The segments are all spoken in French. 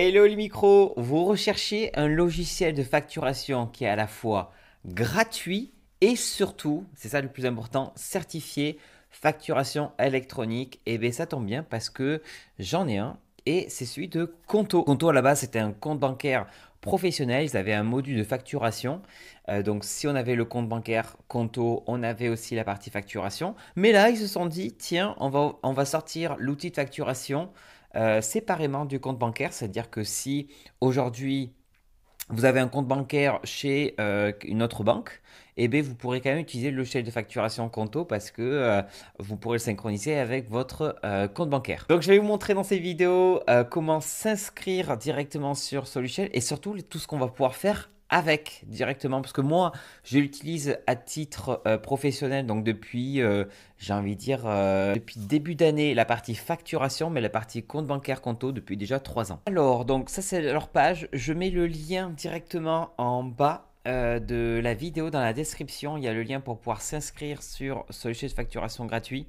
Hello les micros, vous recherchez un logiciel de facturation qui est à la fois gratuit et surtout, c'est ça le plus important, certifié facturation électronique. Et bien ça tombe bien parce que j'en ai un et c'est celui de Conto. Conto à la base c'était un compte bancaire professionnel, ils avaient un module de facturation. Donc si on avait le compte bancaire Conto, on avait aussi la partie facturation. Mais là ils se sont dit, tiens, on va sortir l'outil de facturation séparément du compte bancaire. C'est-à-dire que si aujourd'hui vous avez un compte bancaire chez une autre banque, eh bien, vous pourrez quand même utiliser le logiciel de facturation Conto parce que vous pourrez le synchroniser avec votre compte bancaire. Donc, je vais vous montrer dans cette vidéo comment s'inscrire directement sur ce logiciel et surtout tout ce qu'on va pouvoir faire avec directement parce que moi je l'utilise à titre professionnel donc depuis j'ai envie de dire depuis début d'année la partie facturation mais la partie compte bancaire Conto depuis déjà 3 ans. Alors donc ça c'est leur page, je mets le lien directement en bas de la vidéo dans la description, il y a le lien pour pouvoir s'inscrire sur ce logiciel de facturation gratuit.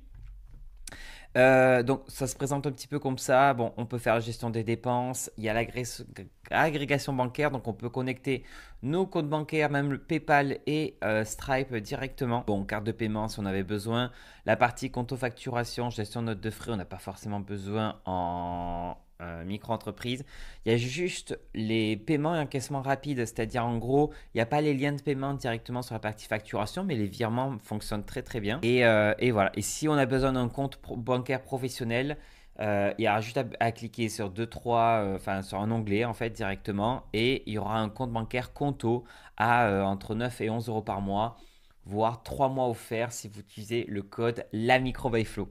Donc ça se présente un petit peu comme ça. Bon, on peut faire la gestion des dépenses. Il y a l'agrégation bancaire, donc on peut connecter nos comptes bancaires, même le PayPal et Stripe directement. Bon, carte de paiement si on avait besoin. La partie compte facturation, gestion de notes de frais, on n'a pas forcément besoin en micro-entreprise. Il y a juste les paiements et encaissements rapides, c'est-à-dire en gros, il n'y a pas les liens de paiement directement sur la partie facturation, mais les virements fonctionnent très très bien. Et voilà. Et si on a besoin d'un compte bancaire professionnel, il y aura juste à cliquer sur 2-3, enfin sur un onglet en fait directement, et il y aura un compte bancaire Conto à entre 9 et 11 euros par mois, voire 3 mois offerts si vous utilisez le code LAMICRO-BY-FLO.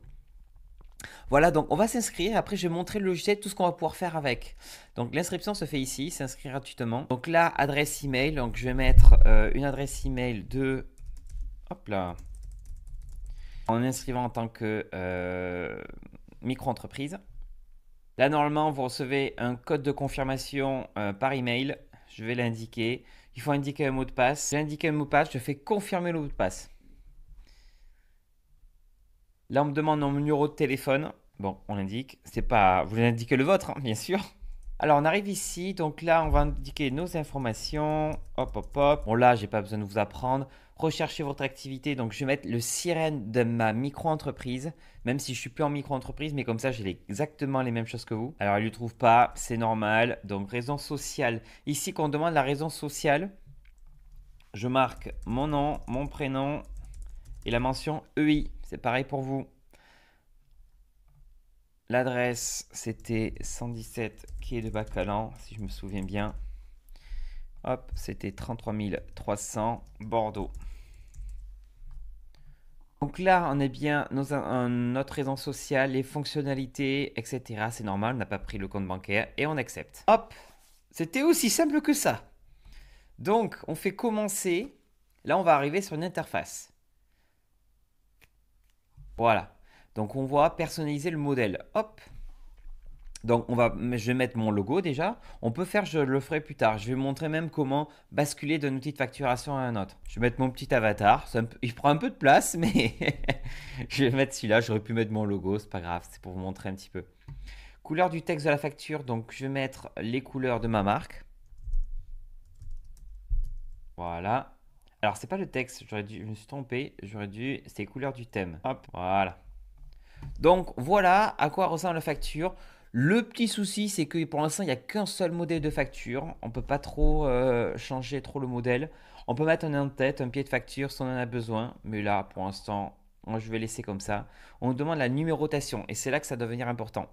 Voilà, donc on va s'inscrire. Après, je vais montrer le logiciel, tout ce qu'on va pouvoir faire avec. Donc l'inscription se fait ici, s'inscrire gratuitement. Donc là, adresse email. Donc je vais mettre une adresse email de. Hop là. En inscrivant en tant que micro-entreprise. Là, normalement, vous recevez un code de confirmation par email. Je vais l'indiquer. Il faut indiquer un mot de passe. J'ai indiqué un mot de passe, je fais confirmer le mot de passe. Là, on me demande mon numéro de téléphone. Bon, on l'indique. C'est pas. Vous indiquez le vôtre, hein, bien sûr. Alors, on arrive ici. Donc là, on va indiquer nos informations. Hop, hop, hop. Bon, là, j'ai pas besoin de vous apprendre. Recherchez votre activité. Donc, je vais mettre le sirène de ma micro-entreprise. Même si je suis plus en micro-entreprise, mais comme ça, j'ai exactement les mêmes choses que vous. Alors, elle ne le trouve pas. C'est normal. Donc, raison sociale. Ici, quand on demande la raison sociale, je marque mon nom, mon prénom et la mention EI. C'est pareil pour vous. L'adresse, c'était 117 quai de Bacalan, si je me souviens bien. Hop, c'était 33 300 Bordeaux. Donc là, on est bien notre raison sociale, les fonctionnalités, etc. C'est normal, on n'a pas pris le compte bancaire et on accepte. Hop, c'était aussi simple que ça. Donc, on fait commencer. Là, on va arriver sur une interface. Voilà. Donc, on voit personnaliser le modèle. Hop. Donc, je vais mettre mon logo déjà. On peut faire, je le ferai plus tard. Je vais montrer même comment basculer d'un outil de facturation à un autre. Je vais mettre mon petit avatar. Il prend un peu de place, mais je vais mettre celui-là. J'aurais pu mettre mon logo, c'est pas grave. C'est pour vous montrer un petit peu. Couleur du texte de la facture. Donc, je vais mettre les couleurs de ma marque. Voilà. Alors, c'est pas le texte. Je me suis trompé. C'est les couleurs du thème. Hop, voilà. Donc voilà à quoi ressemble la facture. Le petit souci, c'est que pour l'instant, il n'y a qu'un seul modèle de facture. On ne peut pas trop changer trop le modèle. On peut mettre un en-tête, un pied de facture si on en a besoin. Mais là, pour l'instant, moi, je vais laisser comme ça. On nous demande la numérotation et c'est là que ça doit devenir important.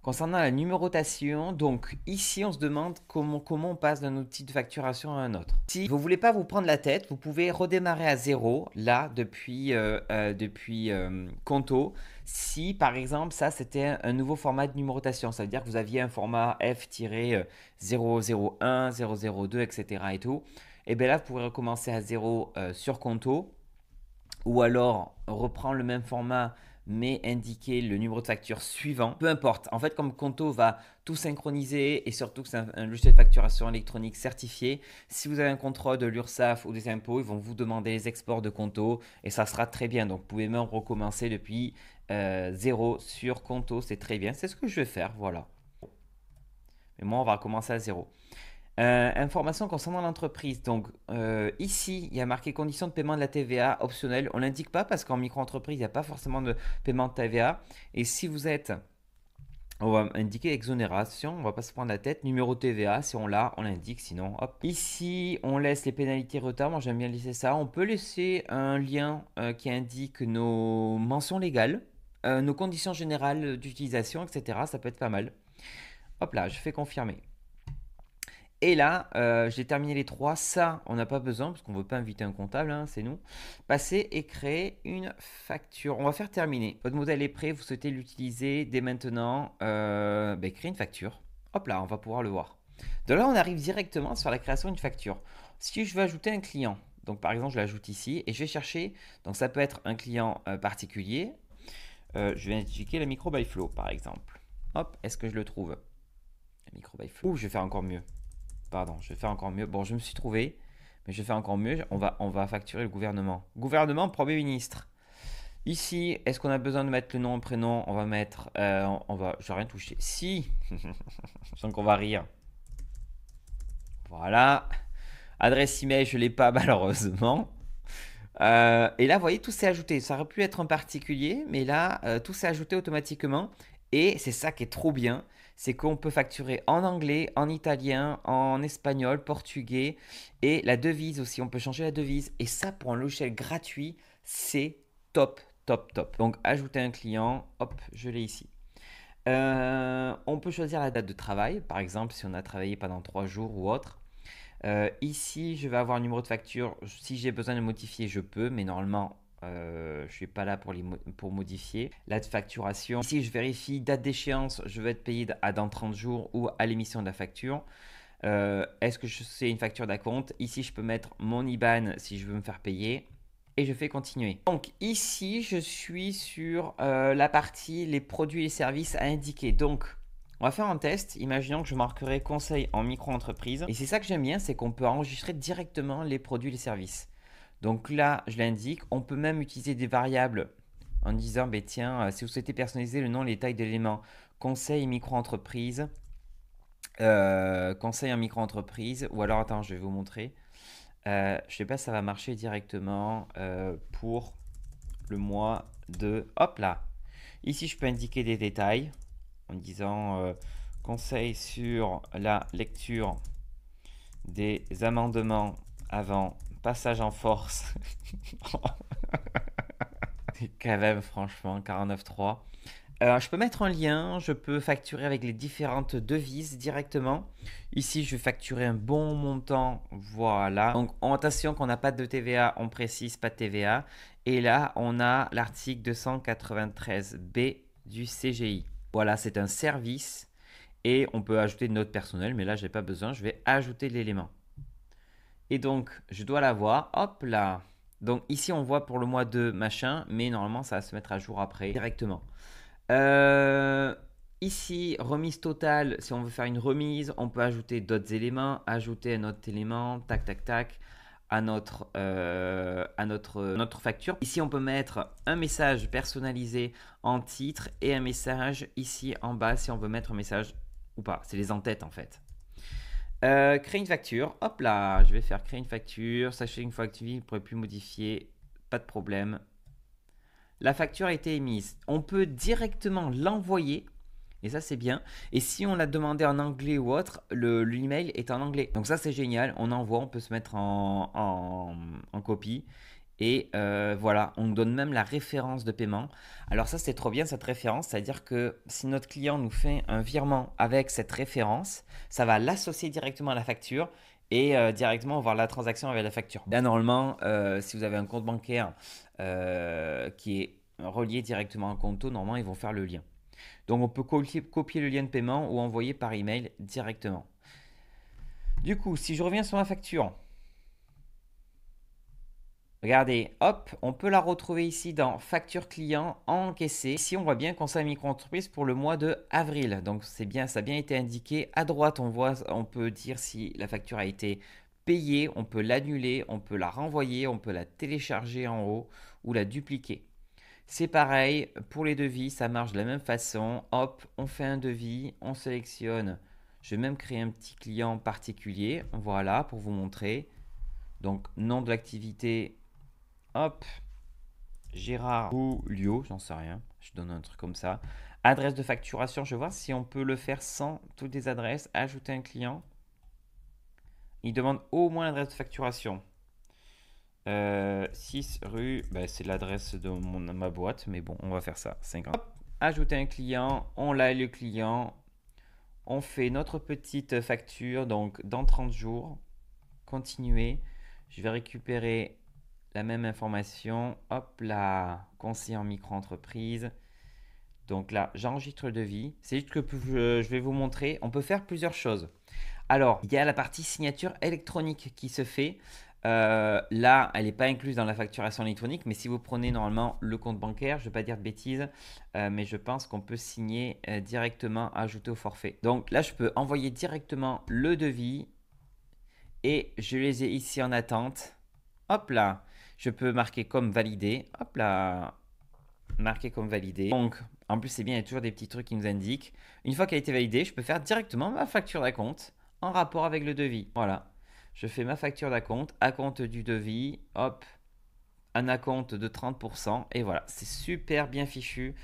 Concernant la numérotation, donc ici on se demande comment on passe d'un outil de facturation à un autre. Si vous ne voulez pas vous prendre la tête, vous pouvez redémarrer à zéro, là, depuis Conto. Si par exemple ça c'était un nouveau format de numérotation, ça veut dire que vous aviez un format F-001, 002, etc. et tout, et bien là vous pourrez recommencer à zéro sur Conto ou alors reprendre le même format mais indiquer le numéro de facture suivant. Peu importe. En fait, comme Conto va tout synchroniser et surtout que c'est un logiciel de facturation électronique certifié, si vous avez un contrôle de l'URSSAF ou des impôts, ils vont vous demander les exports de Conto et ça sera très bien. Donc, vous pouvez même recommencer depuis zéro sur Conto. C'est très bien. C'est ce que je vais faire. Voilà. Mais moi, on va recommencer à zéro. Information concernant l'entreprise. Donc, ici, il y a marqué conditions de paiement de la TVA optionnelle. On l'indique pas parce qu'en micro-entreprise, il n'y a pas forcément de paiement de TVA. Et si vous êtes, on va indiquer exonération, on va pas se prendre la tête. Numéro TVA, si on l'a, on l'indique. Sinon, hop. Ici, on laisse les pénalités retard. Moi, j'aime bien laisser ça. On peut laisser un lien qui indique nos mentions légales, nos conditions générales d'utilisation, etc. Ça peut être pas mal. Hop là, je fais confirmer. Et là, j'ai terminé les trois. Ça, on n'a pas besoin parce qu'on ne veut pas inviter un comptable, hein, c'est nous. Passer et créer une facture. On va faire terminer. Votre modèle est prêt, vous souhaitez l'utiliser dès maintenant. Créer une facture. Hop là, on va pouvoir le voir. De là, on arrive directement sur la création d'une facture. Si je veux ajouter un client, donc par exemple, je l'ajoute ici et je vais chercher. Donc ça peut être un client particulier. Je vais indiquer la micro by flow par exemple. Hop, est-ce que je le trouve? La micro by flow. Ouh, je vais faire encore mieux. Pardon, je vais faire encore mieux. Bon, je me suis trouvé, mais je vais faire encore mieux. On va facturer le gouvernement. Gouvernement, Premier ministre. Ici, est-ce qu'on a besoin de mettre le nom, prénom? On va mettre. Je vais rien toucher. Si. Je sens qu'on va rire. Voilà. Adresse email, je l'ai pas malheureusement. Et là, vous voyez, tout s'est ajouté. Ça aurait pu être un particulier, mais là, tout s'est ajouté automatiquement. Et c'est ça qui est trop bien, c'est qu'on peut facturer en anglais, en italien, en espagnol, portugais. Et la devise aussi, on peut changer la devise. Et ça, pour un logiciel gratuit, c'est top, top, top. Donc, ajouter un client, hop, je l'ai ici. On peut choisir la date de travail, par exemple, si on a travaillé pendant 3 jours ou autre. Ici, je vais avoir un numéro de facture. Si j'ai besoin de modifier, je peux, mais normalement, je ne suis pas là pour modifier. La facturation. Ici, je vérifie date d'échéance. Je veux être payé dans 30 jours ou à l'émission de la facture. Est-ce que c'est une facture d'acompte? Ici, je peux mettre mon IBAN si je veux me faire payer. Et je fais continuer. Donc ici, je suis sur la partie les produits et services à indiquer. Donc, on va faire un test. Imaginons que je marquerai conseil en micro-entreprise. Et c'est ça que j'aime bien, c'est qu'on peut enregistrer directement les produits et les services. Donc là, je l'indique. On peut même utiliser des variables en disant, tiens, si vous souhaitez personnaliser le nom et les tailles d'éléments, conseil micro-entreprise, conseil en micro-entreprise, ou alors, attends, je vais vous montrer. Je ne sais pas si ça va marcher directement pour le mois de... Hop là. Ici, je peux indiquer des détails en disant conseil sur la lecture des amendements avant passage en force. Quand même, franchement, 49.3. Je peux mettre un lien, je peux facturer avec les différentes devises directement. Ici, je vais facturer un bon montant, voilà. Donc, attention qu'on n'a pas de TVA, on précise pas de TVA. Et là, on a l'article 293B du CGI. Voilà, c'est un service et on peut ajouter une note personnelle, mais là, je n'ai pas besoin, je vais ajouter l'élément. Et donc, je dois l'avoir, hop là. Donc ici, on voit pour le mois de machin, mais normalement, ça va se mettre à jour après directement. Ici, remise totale, si on veut faire une remise, on peut ajouter d'autres éléments, ajouter un autre élément, tac, tac, tac, à notre facture. Ici, on peut mettre un message personnalisé en titre et un message ici en bas si on veut mettre un message ou pas. C'est les en-têtes en fait. Créer une facture, hop là, je vais faire créer une facture. Sachez qu'une fois activée, vous ne pourrez plus modifier, pas de problème. La facture a été émise. On peut directement l'envoyer. Et ça, c'est bien. Et si on l'a demandé en anglais ou autre, l'email est en anglais. Donc ça, c'est génial. On envoie, on peut se mettre en copie. Et voilà, on donne même la référence de paiement. Alors ça, c'est trop bien cette référence. C'est-à-dire que si notre client nous fait un virement avec cette référence, ça va l'associer directement à la facture et directement voir la transaction avec la facture. Là, normalement, si vous avez un compte bancaire qui est relié directement à un compte, normalement, ils vont faire le lien. Donc, on peut copier le lien de paiement ou envoyer par email directement. Du coup, si je reviens sur ma facture, regardez, hop, on peut la retrouver ici dans facture client encaissée. Ici, on voit bien conseil micro-entreprise pour le mois de avril. Donc, c'est bien, ça a bien été indiqué. À droite, on peut dire si la facture a été payée, on peut l'annuler, on peut la renvoyer, on peut la télécharger en haut ou la dupliquer. C'est pareil pour les devis, ça marche de la même façon. Hop, on fait un devis, on sélectionne Je vais même créer un petit client particulier, voilà, pour vous montrer. Donc, nom de l'activité, hop, Gérard ou Lio, j'en sais rien. Je donne un truc comme ça. Adresse de facturation, je vais voir si on peut le faire sans toutes les adresses. Ajouter un client. Il demande au moins l'adresse de facturation. 6 rue, bah, c'est l'adresse de ma boîte, mais bon, on va faire ça. 50. Hop, ajouter un client, on l'a le client. On fait notre petite facture, donc dans 30 jours. Continuer. Je vais récupérer la même information. Hop là, conseiller en micro-entreprise. Donc là, j'enregistre le devis. C'est juste que je vais vous montrer. On peut faire plusieurs choses. Alors, il y a la partie signature électronique qui se fait. Là, elle n'est pas incluse dans la facturation électronique, mais si vous prenez normalement le compte bancaire, je ne vais pas dire de bêtises, mais je pense qu'on peut signer directement, ajouter au forfait. Donc là, je peux envoyer directement le devis et je les ai ici en attente. Hop là, je peux marquer comme validé. Hop là, marquer comme validé. Donc, en plus, c'est bien, il y a toujours des petits trucs qui nous indiquent. Une fois qu'elle a été validée, je peux faire directement ma facture d'acompte en rapport avec le devis. Voilà. Je fais ma facture d'acompte du devis, hop, un acompte de 30%, et voilà, c'est super bien fichu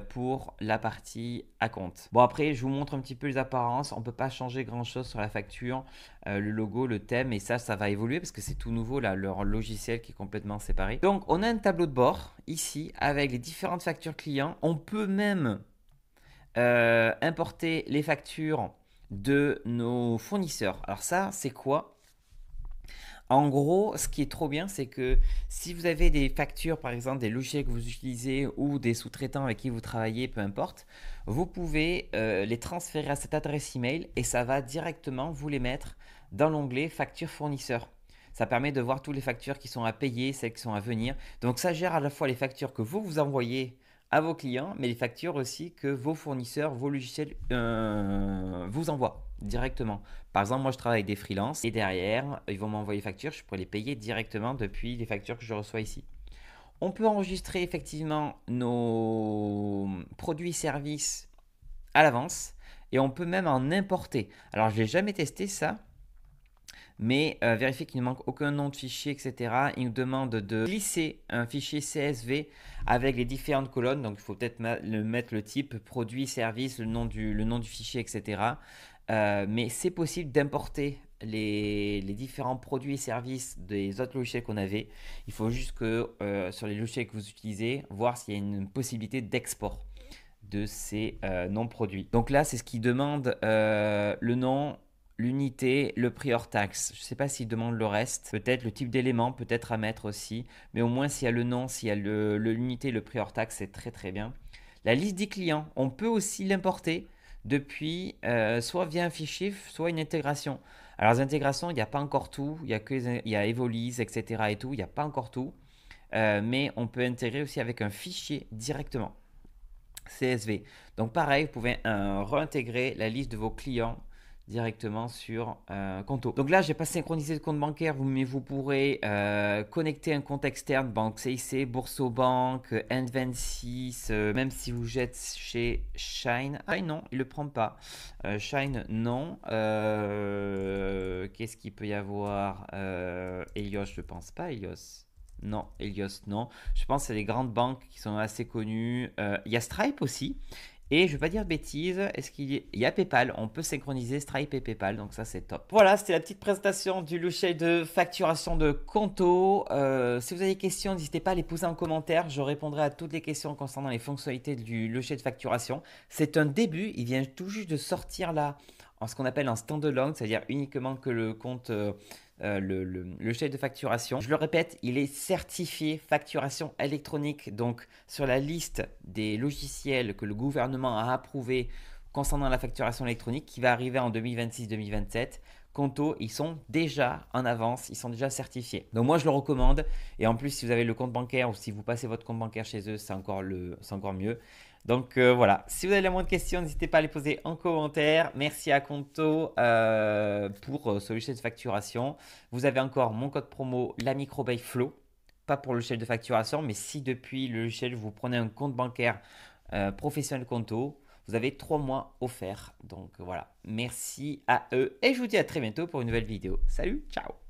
pour la partie acompte. Bon, après, je vous montre un petit peu les apparences. On ne peut pas changer grand-chose sur la facture, le logo, le thème, et ça va évoluer parce que c'est tout nouveau, là, leur logiciel qui est complètement séparé. Donc, on a un tableau de bord ici avec les différentes factures clients. On peut même importer les factures de nos fournisseurs. Alors ça, c'est quoi? En gros, ce qui est trop bien, c'est que si vous avez des factures, par exemple des logiciels que vous utilisez ou des sous-traitants avec qui vous travaillez, peu importe, vous pouvez les transférer à cette adresse email et ça va directement vous les mettre dans l'onglet facture fournisseur. Ça permet de voir toutes les factures qui sont à payer, celles qui sont à venir. Donc ça gère à la fois les factures que vous envoyez à vos clients, mais les factures aussi que vos fournisseurs, vos logiciels vous envoient directement. Par exemple, moi je travaille avec des freelances et derrière, ils vont m'envoyer les factures, je pourrais les payer directement depuis les factures que je reçois ici. On peut enregistrer effectivement nos produits et services à l'avance et on peut même en importer. Alors je n'ai jamais testé ça, mais vérifier qu'il ne manque aucun nom de fichier, etc. Il nous demande de glisser un fichier CSV avec les différentes colonnes. Donc il faut peut-être mettre le type produit, service, le nom du fichier, etc. Mais c'est possible d'importer les différents produits et services des autres logiciels qu'on avait. Il faut juste que sur les logiciels que vous utilisez, voir s'il y a une possibilité d'export de ces noms produits. Donc là, c'est ce qui demande le nom, l'unité, le prix hors taxe. Je ne sais pas s'il demande le reste. Peut-être le type d'élément, peut-être à mettre aussi. Mais au moins, s'il y a le nom, s'il y a l'unité, le prix hors taxe, c'est très très bien. La liste des clients, on peut aussi l'importer depuis soit via un fichier, soit une intégration. Alors les intégrations, il n'y a pas encore tout. Il y a Evolise, etc. et tout. Il n'y a pas encore tout. Mais on peut intégrer aussi avec un fichier directement. CSV. Donc pareil, vous pouvez réintégrer la liste de vos clients directement sur Conto. Donc là, je n'ai pas synchronisé le compte bancaire, mais vous pourrez connecter un compte externe, banque CIC, Boursobank, N26, même si vous êtes chez Shine. Ah non, il ne le prend pas. Shine, non. Qu'est-ce qu'il peut y avoir Helios, je ne pense pas, Helios. Non, Helios, non. Je pense que c'est les grandes banques qui sont assez connues. Il y a Stripe aussi. Et je ne vais pas dire de bêtises, il y a PayPal, on peut synchroniser Stripe et PayPal, donc ça c'est top. Voilà, c'était la petite présentation du logiciel de facturation de Conto. Si vous avez des questions, n'hésitez pas à les poser en commentaire, je répondrai à toutes les questions concernant les fonctionnalités du logiciel de facturation. C'est un début, il vient tout juste de sortir là, en ce qu'on appelle un standalone, c'est-à-dire uniquement que le compte... le logiciel de facturation. Je le répète, il est certifié facturation électronique, donc sur la liste des logiciels que le gouvernement a approuvé concernant la facturation électronique qui va arriver en 2026-2027. Conto, ils sont déjà en avance, ils sont déjà certifiés. Donc moi je le recommande et en plus si vous avez le compte bancaire ou si vous passez votre compte bancaire chez eux, c'est encore mieux. Donc voilà, si vous avez la moindre question, n'hésitez pas à les poser en commentaire. Merci à Conto pour ce logiciel de facturation. Vous avez encore mon code promo, la microbaye Flow, pas pour le logiciel de facturation, mais si depuis le logiciel vous prenez un compte bancaire professionnel Conto, Vous avez 3 mois offerts. Donc voilà, merci à eux et je vous dis à très bientôt pour une nouvelle vidéo. Salut, ciao!